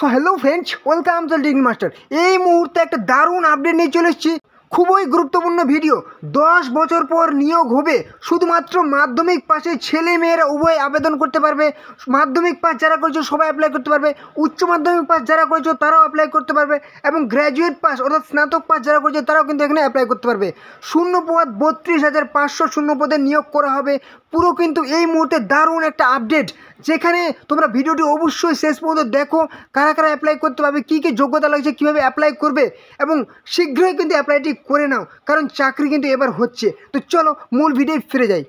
So hello friends, welcome to degree master. এই মুহূর্তে একটা দারুণ আপডেট নিয়ে চলে এসেছি। খুবই গুরুত্বপূর্ণ ভিডিও। 10 বছর পর নিয়োগ হবে। শুধুমাত্র মাধ্যমিক পাশে ছেলে মেয়েরা উভয় আবেদন করতে পারবে। মাধ্যমিক পাস যারা করেছো সবাই অ্যাপ্লাই করতে পারবে, উচ্চ মাধ্যমিক পাস যারা করেছো তারাও অ্যাপ্লাই করতে পারবে, এবং গ্র্যাজুয়েট পাস অর্থাৎ স্নাতক পাস যারা করেছো তারাও কিন্তু এখানে অ্যাপ্লাই করতে পারবে। শূন্য পদ 32,500 শূন্য পদে নিয়োগ করা হবে। পুরো কিন্তু এই মুহূর্তে দারুণ একটা আপডেট, যেখানে তোমরা ভিডিওটি অবশ্যই শেষ পর্যন্ত দেখো। কারা কারা অ্যাপ্লাই করতে পারবে, কী কী যোগ্যতা লাগছে, কীভাবে অ্যাপ্লাই করবে, এবং শীঘ্রই কিন্তু অ্যাপ্লাইটি করে নাও, কারণ চাকরি কিন্তু এবার হচ্ছে। তো চলো মূল ভিডিও ফিরে যাই।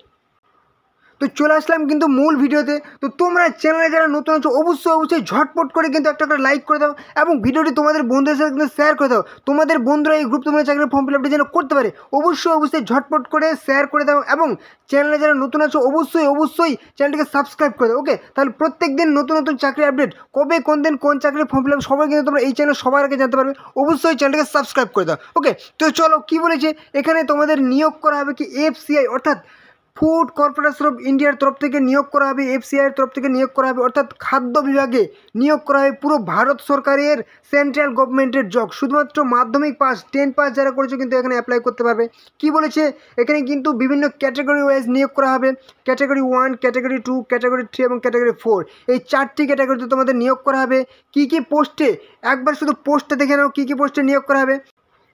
তো চলে আসলাম কিন্তু মূল ভিডিওতে। তো তোমরা চ্যানেলে যারা নতুন আছো অবশ্যই ঝটপট করে কিন্তু একটা লাইক করে দাও, এবং ভিডিওটি তোমাদের বন্ধুদের সাথে কিন্তু শেয়ার করে দাও। তোমাদের বন্ধুরা এই গ্রুপ তোমরা চাকরির ফর্ম ফিল আপটি যেন করতে পারে অবশ্যই ঝটপট করে শেয়ার করে দাও, এবং চ্যানেলে যারা নতুন আছো অবশ্যই চ্যানেলটিকে সাবস্ক্রাইব করে দাও। ওকে, তাহলে প্রত্যেক দিন নতুন চাকরি আপডেট, কবে কোন দিন কোন চাকরির ফর্ম ফিল আপ সবাই কিন্তু তোমরা এই চ্যানেল সবার আগে জানতে পারবে। অবশ্যই চ্যানেলটিকে সাবস্ক্রাইব করে দাও। ওকে, তো চলো কী বলেছে এখানে, তোমাদের নিয়োগ করা হবে কি এফসিআই অর্থাৎ ফুড কর্পোরেশন অফ ইন্ডিয়ার তরফ থেকে নিয়োগ করা হবে, এফসিআইয়ের তরফ থেকে নিয়োগ করা হবে, অর্থাৎ খাদ্য বিভাগে নিয়োগ করা হবে। পুরো ভারত সরকারের সেন্ট্রাল গভর্নমেন্টের জব। শুধুমাত্র মাধ্যমিক পাস 10 পাস যারা করেছে কিন্তু এখানে অ্যাপ্লাই করতে পারবে। কি বলেছে এখানে, কিন্তু বিভিন্ন ক্যাটাগরি ওয়াইজ নিয়োগ করা হবে। ক্যাটাগরি 1, ক্যাটাগরি 2, ক্যাটাগরি 3 এবং ক্যাটাগরি 4, এই 4টি ক্যাটাগরিতে তোমাদের নিয়োগ করা হবে। কী কী পোস্টে, একবার শুধু পোস্টে দেখে নাও কী কী পোস্টে নিয়োগ করা হবে।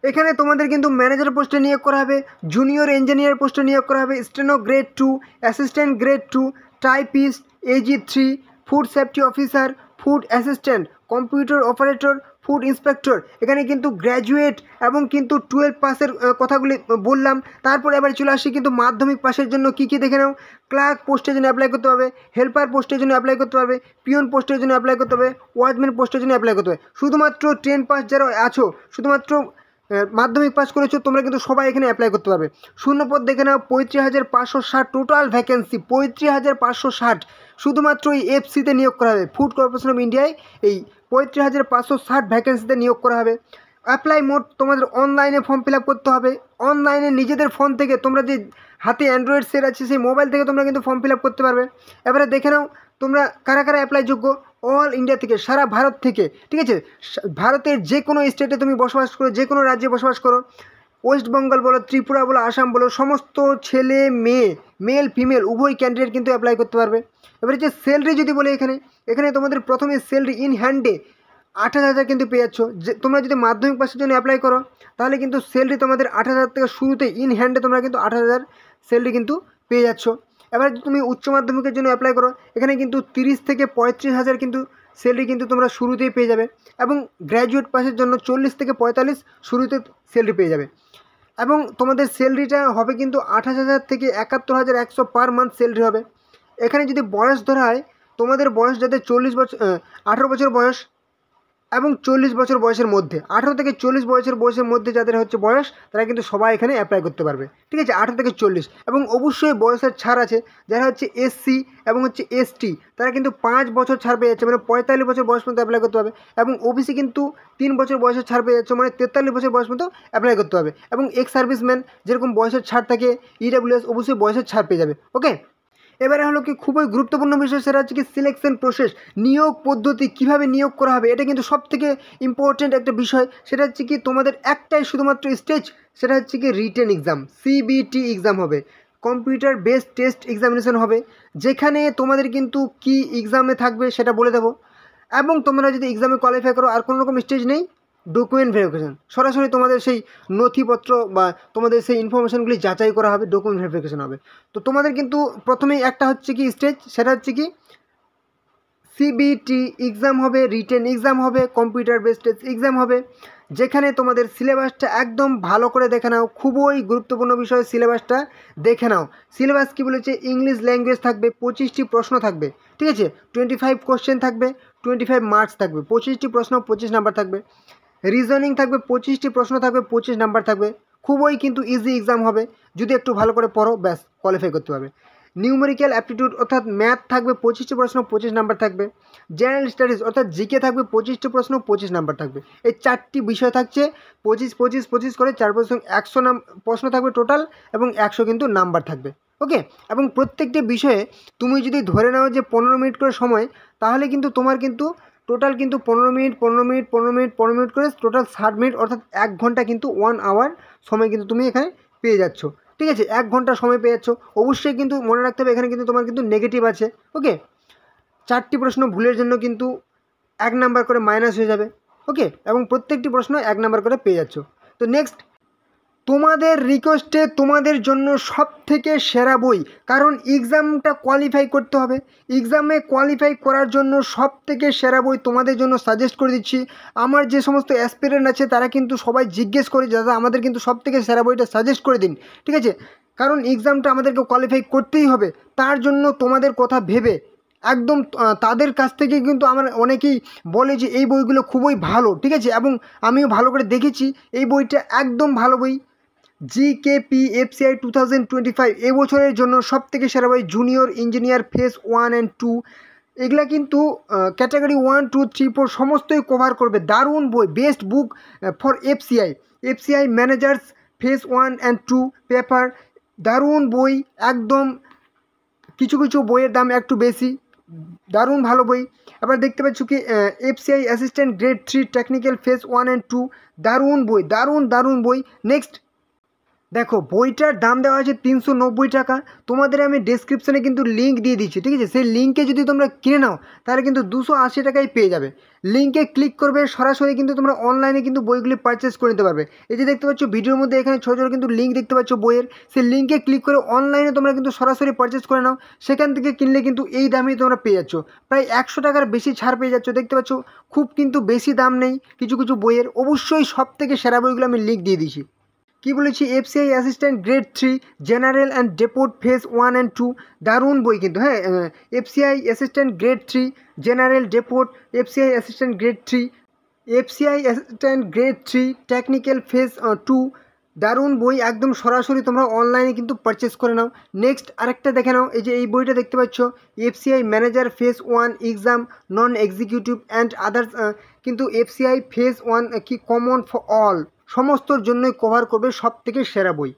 এখানে তোমাদের কিন্তু ম্যানেজার পোস্টে নিয়োগ করা হবে, জুনিয়র ইঞ্জিনিয়ার পোস্টে নিয়োগ করা হবে, steno grade 2, assistant grade 2, typist AG 3, food safety officer, food assistant, computer operator, food inspector. এখানে কিন্তু গ্র্যাজুয়েট এবং কিন্তু 12 পাসের কথাগুলি বললাম। তারপরে এবার চলে আসি কিন্তু মাধ্যমিক পাসের জন্য কী কী দেখে নাও। ক্লার্ক পোস্টের জন্য অ্যাপ্লাই করতে হবে, হেল্পার পোস্টের জন্য অ্যাপ্লাই করতে হবে, পিয়ন পোস্টের জন্য অ্যাপ্লাই করতে হবে, ওয়াচম্যান পোস্টের জন্য অ্যাপ্লাই করতে হবে। শুধুমাত্র 10 পাস যারা আছো, শুধুমাত্র মাধ্যমিক পাস করেছো তোমরা কিন্তু সবাই এখানে অ্যাপ্লাই করতে পারবে। শূন্যপদ দেখে নাও 35,560 টোটাল ভ্যাকেন্সি 35,560। শুধুমাত্র এই এফসিতে নিয়োগ করা হবে, ফুড কর্পোরেশন অফ ইন্ডিয়ায় এই 35,560 ভ্যাকেন্সিতে নিয়োগ করা হবে। অ্যাপ্লাই মোড তোমাদের অনলাইনে ফর্ম ফিল আপ করতে হবে। অনলাইনে নিজেদের ফোন থেকে, তোমরা যে হাতে অ্যান্ড্রয়েড সেট আছে সেই মোবাইল থেকে তোমরা কিন্তু ফর্ম ফিল আপ করতে পারবে। এবারে দেখে নাও তোমরা কারা কারা অ্যাপ্লাই যোগ্য। অল ইন্ডিয়া থেকে, সারা ভারত থেকে, ঠিক আছে, ভারতের যে কোনো স্টেটে তুমি বসবাস করো, যে কোনো রাজ্যে বসবাস করো, ওয়েস্ট বেঙ্গল বলো, ত্রিপুরা বলো, আসাম বলো, সমস্ত ছেলে মেয়ে, মেল ফিমেল উভয় ক্যান্ডিডেট কিন্তু অ্যাপ্লাই করতে পারবে। এবারে যে স্যালারি যদি বলে, এখানে তোমাদের প্রথমে স্যালারি ইন হ্যান্ডে 28,000 কিন্তু পেয়ে যাচ্ছ। যে তোমরা যদি মাধ্যমিক পাসের জন্য অ্যাপ্লাই করো তাহলে কিন্তু স্যালারি তোমাদের 28,000 থেকে শুরুতে ইন হ্যান্ডে তোমরা কিন্তু 28,000 স্যালারি কিন্তু পেয়ে যাচ্ছ। এবার তুমি উচ্চ মাধ্যমিকের জন্য অ্যাপ্লাই করো, এখানে কিন্তু 30 থেকে 35,000 কিন্তু স্যালারি কিন্তু তোমরা শুরুতেই পেয়ে যাবে, এবং গ্র্যাজুয়েট পাসের জন্য 40 থেকে 45 শুরুতে স্যালারি পেয়ে যাবে। এবং তোমাদের স্যালারিটা হবে কিন্তু 28,000 থেকে 71,100 পার মান্থ স্যালারি হবে। এখানে যদি বয়স ধরা হয়, তোমাদের বয়স যাদের 18 বছর বয়স এবং 40 বছর বয়সের মধ্যে, 18 থেকে 40 বয়সের মধ্যে যাদের হচ্ছে বয়স, তারা কিন্তু সবাই এখানে অ্যাপ্লাই করতে পারবে। ঠিক আছে, 18 থেকে 40, এবং অবশ্যই বয়সের ছাড় আছে। যারা হচ্ছে এসসি এবং হচ্ছে এসটি তারা কিন্তু 5 বছর ছাড় পেয়ে যাচ্ছে, মানে 45 বছর বয়স পর্যন্ত অ্যাপ্লাই করতে হবে। এবং ওবিসি কিন্তু 3 বছর বয়সের ছাড় পেয়ে যাচ্ছে, মানে 43 বছর বয়স পর্যন্ত অ্যাপ্লাই করতে হবে। এবং এক্স সার্ভিসম্যান যেরকম বয়সের ছাড় থাকে, ইডাব্লিউএস অবশ্যই বয়সের ছাড় পেয়ে যাবে। ওকে, এবারে হলো কি খুবই গুরুত্বপূর্ণ বিষয়, সেটা হচ্ছে কি সিলেকশন প্রসেস, নিয়োগ পদ্ধতি, কিভাবে নিয়োগ করা হবে। এটা কিন্তু সবথেকে ইম্পর্টেন্ট একটা বিষয়। সেটা হচ্ছে কি তোমাদের একটাই শুধুমাত্র স্টেজ, সেটা হচ্ছে কি রিটেন এক্সাম, সিবিটি এক্সাম হবে, কম্পিউটার বেসড টেস্ট এক্সামিনেশন হবে, যেখানে তোমাদের কিন্তু কি এক্সামে থাকবে সেটা বলে দেবো। এবং তোমরা যদি এক্সামে কোয়ালিফাই করো, আর কোনো রকম স্টেজ নেই, ডকুমেন্ট ভেরিফিকেশান, সরাসরি তোমাদের সেই নথিপত্র বা তোমাদের সেই ইনফরমেশানগুলি যাচাই করা হবে, ডকুমেন্ট ভেরিফিকেশান হবে। তো তোমাদের কিন্তু প্রথমেই একটা হচ্ছে কি স্টেজ, সেটা হচ্ছে কি সিবিটি এক্সাম হবে, রিটেন এক্সাম হবে, কম্পিউটার বেসড টেস্ট এক্সাম হবে, যেখানে তোমাদের সিলেবাসটা একদম ভালো করে দেখে নাও। খুবই গুরুত্বপূর্ণ বিষয়, সিলেবাসটা দেখে নাও। সিলেবাস কী বলেছে, ইংলিশ ল্যাঙ্গুয়েজ থাকবে, 25টি প্রশ্ন থাকবে, ঠিক আছে, 25 কোশ্চেন থাকবে, 25 মার্কস থাকবে, 25টি প্রশ্ন 25 নাম্বার থাকবে। রিজনিং থাকবে 25টি প্রশ্ন থাকবে, 25 নাম্বার থাকবে। খুবই কিন্তু ইজি এক্সাম হবে, যদি একটু ভালো করে পড়ো ব্যাস কোয়ালিফাই করতে পারবে। নিউমেরিক্যাল অ্যাপটিটিউড অর্থাৎ ম্যাথ থাকবে 25টি প্রশ্ন, 25 নাম্বার থাকবে। জেনারেল স্টাডিজ অর্থাৎ জিকে থাকবে 25টি প্রশ্ন, 25 নাম্বার থাকবে। এই 4টি বিষয় থাকছে 25 করে 4 100 প্রশ্ন থাকবে টোটাল, এবং 100 কিন্তু নাম্বার থাকবে। ওকে, এবং প্রত্যেকটি বিষয়ে তুমি যদি ধরে নাও যে 15 মিনিট করে সময়, তাহলে কিন্তু তোমার কিন্তু টোটাল কিন্তু 15 মিনিট 15 মিনিট 15 মিনিট 15 মিনিট করে টোটাল 60 মিনিট, অর্থাৎ 1 ঘন্টা কিন্তু 1 আওয়ার সময় কিন্তু তুমি এখানে পেয়ে যাচ্ছ। ঠিক আছে, 1 ঘন্টা সময় পেয়ে যাচ্ছ। অবশ্যই কিন্তু মনে রাখতে হবে এখানে কিন্তু তোমার কিন্তু নেগেটিভ আছে। ওকে, 4টি প্রশ্ন ভুলের জন্য কিন্তু 1 নাম্বার করে মাইনাস হয়ে যাবে। ওকে, এবং প্রত্যেকটি প্রশ্ন 1 নাম্বার করে পেয়ে যাচ্ছ। তো নেক্সট, তোমাদের রিকোয়েস্টে তোমাদের জন্য সব থেকে সেরা বই, কারণ এক্সামটা কোয়ালিফাই করতে হবে। এক্সামে কোয়ালিফাই করার জন্য সব থেকে সেরা বই তোমাদের জন্য সাজেস্ট করে দিচ্ছি। আমার যে সমস্ত অ্যাসপিরেন্ট আছে তারা কিন্তু সবাই জিজ্ঞেস করে দাদা আমাদের কিন্তু সব থেকে সেরা বইটা সাজেস্ট করে দিন। ঠিক আছে, কারণ এক্সামটা আমাদেরকে কোয়ালিফাই করতেই হবে। তার জন্য তোমাদের কথা ভেবে একদম তাদের কাছ থেকে কিন্তু আমার অনেকেই বলে যে এই বইগুলো খুবই ভালো। ঠিক আছে, এবং আমিও ভালো করে দেখেছি, এই বইটা একদম ভালো বই। GKPFCI 2025 এবছরের জন্য সবথেকে সেরা বই জুনিয়র ইঞ্জিনিয়ার ফেজ 1 অ্যান্ড 2। এগুলা কিন্তু ক্যাটাগরি 1 2 3 4 সমস্তই কভার করবে। দারুণ বই, best book for FCI managers phase 1 and 2 paper. দারুণ বই একদম। কিছু কিছু বইয়ের দাম একটু বেশি, দারুণ ভালো বই। আবার দেখতে পাচ্ছ কি FCI assistant grade 3 technical phase 1 and 2, দারুণ বই, দারুণ বই। নেক্সট দেখো, বইটার দাম দেওয়া আছে 390 টাকা। তোমাদের আমি ডেসক্রিপশানে কিন্তু লিঙ্ক দিয়ে দিচ্ছি। ঠিক আছে, সেই লিঙ্কে যদি তোমরা কিনে নাও তাহলে কিন্তু 280 টাকায় পেয়ে যাবে। লিঙ্কে ক্লিক করবে, সরাসরি কিন্তু তোমরা অনলাইনে কিন্তু বইগুলি পারচেস করে নিতে পারবে। এই যে দেখতে পাচ্ছ ভিডিওর মধ্যে এখানে ছোটো ছোটো কিন্তু লিঙ্ক দেখতে পাচ্ছ বইয়ের, সেই লিঙ্কে ক্লিক করে অনলাইনে তোমরা কিন্তু সরাসরি পারচেস করে নাও। সেখান থেকে কিনলে কিন্তু এই দামেই তোমরা পেয়ে যাচ্ছ, প্রায় 100 টাকার বেশি ছাড় পেয়ে যাচ্ছ। দেখতে পাচ্ছ খুব কিন্তু বেশি দাম নেই কিছু কিছু বইয়ের। অবশ্যই সব থেকে সেরা বইগুলো আমি লিঙ্ক দিয়ে দিয়েছি। কি বলেছি, FCI assistant grade 3 general and depot phase 1 and 2, দারুণ বই কিন্তু। হ্যাঁ, FCI assistant grade 3 general depot, FCI assistant grade 3, FCI assistant grade 3 technical phase 2, দারুণ বই একদম। সরাসরি তোমরা অনলাইনে কিন্তু পারচেস করে নাও। নেক্সট আরেকটা দেখে নাও, এই যে এই বইটা দেখতে পাচ্ছ, FCI manager phase 1 exam non executive and others, কিন্তু এফসিআই ফেজ 1 কি কমন ফর অল, সমস্তর জন্যই কভার করবে সব থেকে সেরা বই।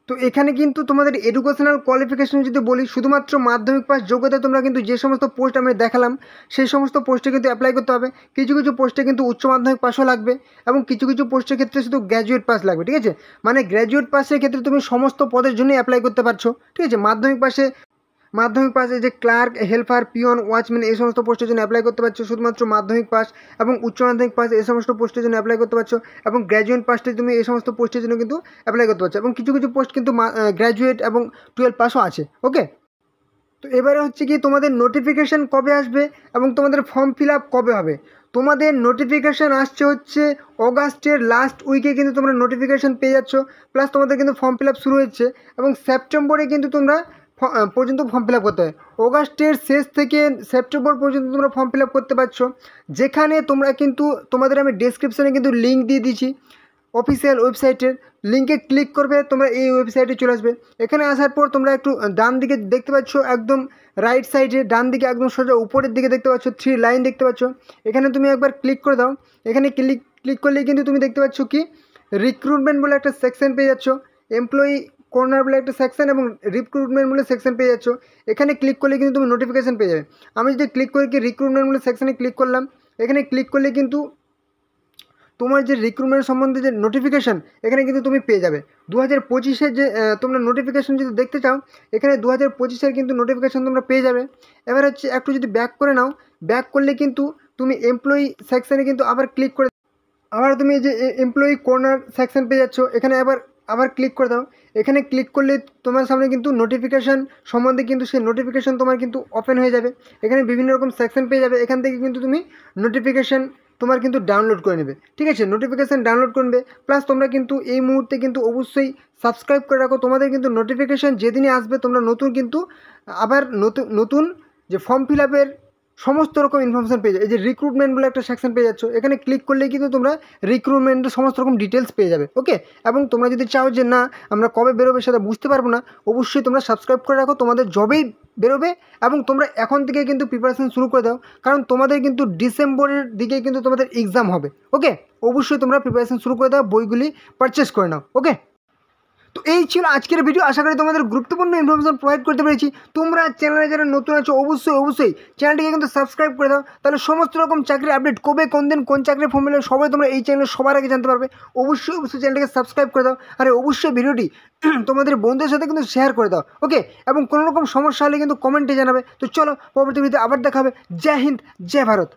তো এখানে কিন্তু তোমাদের এডুকেশনাল কোয়ালিফিকেশন যদি বলি, শুধুমাত্র মাধ্যমিক পাস যোগ্যতা তোমরা কিন্তু যে সমস্ত পোস্ট আমি দেখালাম সেই সমস্ত পোস্টে কিন্তু অ্যাপ্লাই করতে হবে। কিছু কিছু পোস্টে কিন্তু উচ্চ মাধ্যমিক পাসও লাগবে, এবং কিছু কিছু পোস্টের ক্ষেত্রে শুধু গ্র্যাজুয়েট পাস লাগবে। ঠিক আছে, মানে গ্র্যাজুয়েট পাসের ক্ষেত্রে তুমি সমস্ত পদের জন্যই অ্যাপ্লাই করতে পারছো। ঠিক আছে, মাধ্যমিক পাশে যে ক্লার্ক, হেল্পার, পিয়ন, ওয়াচম্যান এই সমস্ত পোস্টের জন্য অ্যাপ্লাই করতে পারছো শুধুমাত্র মাধ্যমিক পাস, এবং উচ্চ মাধ্যমিক পাস এই সমস্ত পোস্টের জন্য অ্যাপ্লাই করতে পারছো, এবং গ্র্যাজুয়েট পাসে তুমি এই সমস্ত পোস্টের জন্য কিন্তু অ্যাপ্লাই করতে পারছো, এবং কিছু কিছু পোস্ট কিন্তু গ্র্যাজুয়েট এবং 12 পাসও আছে। ওকে, তো এবারে হচ্ছে কি তোমাদের নোটিফিকেশান কবে আসবে এবং তোমাদের ফর্ম ফিল আপ কবে হবে। তোমাদের নোটিফিকেশান আসছে হচ্ছে অগাস্টের লাস্ট উইকে কিন্তু তোমরা নোটিফিকেশান পেয়ে যাচ্ছ, প্লাস তোমাদের কিন্তু ফর্ম ফিল আপ শুরু হচ্ছে, এবং সেপ্টেম্বরে কিন্তু তোমরা পর্যন্ত ফর্ম ফিল আপ করতে হয়। অগাস্টের শেষ থেকে সেপ্টেম্বর পর্যন্ত তোমরা ফর্ম ফিল আপ করতে পারছো, যেখানে তোমরা কিন্তু তোমাদের আমি ডেসক্রিপশানে কিন্তু লিঙ্ক দিয়ে দিচ্ছি অফিসিয়াল ওয়েবসাইটের। লিঙ্কে ক্লিক করবে, তোমরা এই ওয়েবসাইটে চলে আসবে। এখানে আসার পর তোমরা একটু ডান দিকে দেখতে পাচ্ছ, একদম রাইট সাইডে ডান দিকে একদম সোজা উপরের দিকে দেখতে পাচ্ছ 3 লাইন দেখতে পাচ্ছ। এখানে তুমি একবার ক্লিক করে দাও। এখানে ক্লিক করলেই কিন্তু তুমি দেখতে পাচ্ছ কি রিক্রুটমেন্ট বলে একটা সেকশন পেয়ে যাচ্ছ, এমপ্লয়ি কর্নার বলে একটা সেকশন, এবং রিক্রুটমেন্ট বলে সেকশন পেয়ে যাচ্ছ। এখানে ক্লিক করলে কিন্তু তুমি নোটিফিকেশান পেয়ে যাবে। আমি যদি ক্লিক করে কি রিক্রুটমেন্ট বলে সেকশনে ক্লিক করলাম, এখানে ক্লিক করলে কিন্তু তোমার যে রিক্রুটমেন্ট সম্বন্ধে যে নোটিফিকেশান এখানে কিন্তু তুমি পেয়ে যাবে। 2025-এর যে তোমরা নোটিফিকেশান যদি দেখতে চাও, এখানে 2025-এর কিন্তু নোটিফিকেশান তোমরা পেয়ে যাবে। এবার হচ্ছে একটু যদি ব্যাক করে নাও, ব্যাক করলে কিন্তু তুমি এমপ্লয়ি সেকশানে কিন্তু আবার ক্লিক করে আবার তুমি এই যে এমপ্লয়ি কর্নার সেকশন পেয়ে যাচ্ছ, এখানে আবার ক্লিক করে দাও। এখানে ক্লিক করলে তোমার সামনে কিন্তু নোটিফিকেশান সম্বন্ধে কিন্তু সেই নোটিফিকেশান তোমার কিন্তু ওপেন হয়ে যাবে। এখানে বিভিন্ন রকম সেকশন পেয়ে যাবে, এখান থেকে কিন্তু তুমি নোটিফিকেশান তোমার কিন্তু ডাউনলোড করে নেবে। ঠিক আছে, নোটিফিকেশান ডাউনলোড করে নেবে, প্লাস তোমরা কিন্তু এই মুহূর্তে কিন্তু অবশ্যই সাবস্ক্রাইব করে রাখো। তোমাদের কিন্তু নোটিফিকেশান যেদিনই আসবে তোমরা নতুন কিন্তু আবার নতুন যে ফর্ম ফিল আপের সমস্ত রকম ইনফরমেশান পেয়ে যাবে। এই যে রিক্রুটমেন্ট বলে একটা সেকশন পেয়ে যাচ্ছ, এখানে ক্লিক করলেই কিন্তু তোমরা রিক্রুটমেন্টের সমস্ত রকম ডিটেলস পেয়ে যাবে। ওকে, এবং তোমরা যদি চাও যে না আমরা কবে বেরোবে সেটা বুঝতে পারবো না, অবশ্যই তোমরা সাবস্ক্রাইব করে রাখো। তোমাদের জবেই বেরোবে, এবং তোমরা এখন থেকে কিন্তু প্রিপারেশন শুরু করে দাও, কারণ তোমাদের কিন্তু ডিসেম্বরের দিকে কিন্তু তোমাদের এক্সাম হবে। ওকে, অবশ্যই তোমরা প্রিপারেশন শুরু করে দাও, বইগুলি পারচেস করে নাও। ওকে, তো এই ছিল আজকের ভিডিও। আশা করি তোমাদের গুরুত্বপূর্ণ ইনফরমেশন প্রোভাইড করতে পেরেছি। তোমরা চ্যানেলে যারা নতুন আছো অবশ্যই চ্যানেলটিকে কিন্তু সাবস্ক্রাইব করে দাও, তাহলে সমস্ত রকম চাকরির আপডেট কবে কোন দিন কোন চাকরির ফর্ম মিলে সবাই তোমরা এই চ্যানেলে সবার আগে জানতে পারবে। অবশ্যই চ্যানেলটিকে সাবস্ক্রাইব করে দাও, আর অবশ্যই ভিডিওটি তোমাদের বন্ধুদের সাথে কিন্তু শেয়ার করে দাও। ওকে, এবং কোনো রকম সমস্যা হলে কিন্তু কমেন্টে জানাবে। তো চলো পরবর্তী ভিডিওতে আবার দেখা হবে। জয় হিন্দ, জয় ভারত।